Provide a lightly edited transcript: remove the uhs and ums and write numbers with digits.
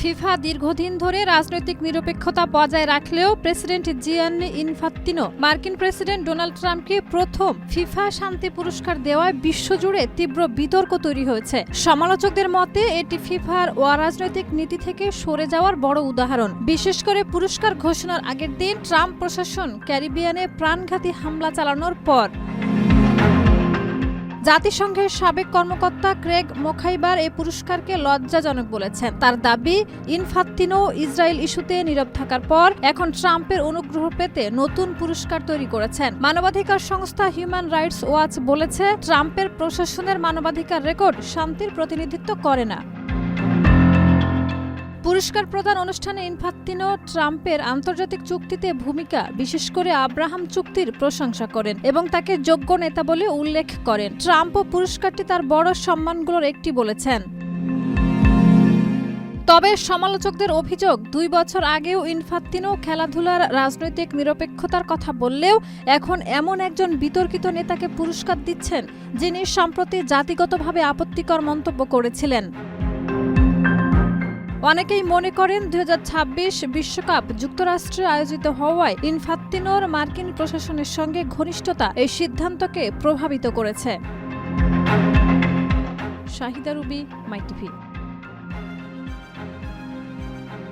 FIFA দীর্ঘদিন ধরে রাজনৈতিক নিরপেক্ষতা বজায় রাখলেও প্রেসিডেন্ট জিয়ান্নি ইনফাত্তিনো মার্কিন প্রেসিডেন্ট ডোনাল্ড ট্রাম্পকে প্রথম ফিফা শান্তি পুরস্কার দেওয়ায় বিশ্বজুড়ে তীব্র বিতর্ক তৈরি হয়েছে। সমালোচকদের মতে এটি ফিফার অরাজনৈতিক নীতি থেকে সরে যাওয়ার বড় উদাহরণ। বিশেষ করে পুরস্কার ঘোষণার আগের দিন ট্রাম্প প্রশাসন ক্যারিবিয়ানে প্রাণঘাতী হামলা চালানোর পর জাতিসংঘের সাবেক কর্মকর্তা ক্রেগ মোখাইবার এই পুরস্কারকে লজ্জাজনক বলেছেন। তার দাবি, ইনফাত্তিনো ইসরায়েল ইস্যুতে নীরব থাকার পর এখন ট্রাম্পের অনুগ্রহ পেতে নতুন পুরস্কার তৈরি করেছেন। মানবাধিকার সংস্থা হিউম্যান রাইটস ওয়াচ বলেছে, ট্রাম্পের প্রশাসনের মানবাধিকার রেকর্ড শান্তির প্রতিনিধিত্ব করে না। পুরস্কার প্রদান অনুষ্ঠানে ইনফাত্তিনো ট্রাম্পের আন্তর্জাতিক চুক্তিতে ভূমিকা, বিশেষ করে আব্রাহাম চুক্তির প্রশংসা করেন এবং তাকে যোগ্য নেতা বলে উল্লেখ করেন। ট্রাম্পও পুরস্কারটি তার বড় সম্মানগুলোর একটি বলেছেন। তবে সমালোচকদের অভিযোগ, 2 বছর আগেও ইনফাত্তিনো খেলাধুলার রাজনৈতিক নিরপেক্ষতার কথা বললেও এখন এমন একজন বিতর্কিত নেতাকে পুরস্কার দিচ্ছেন যিনি সম্প্রতি জাতিগতভাবে আপত্তিকর মন্তব্য করেছিলেন। অনেকেই মনে করেন 2026 বিশ্বকাপ যুক্তরাষ্ট্রে আয়োজিত হওয়ায় ইনফাত্তিনোর মার্কিন প্রশাসনের সঙ্গে ঘনিষ্ঠতা এই সিদ্ধান্তকে প্রভাবিত করেছে। শাহিদা রুবি, মাই টিভি।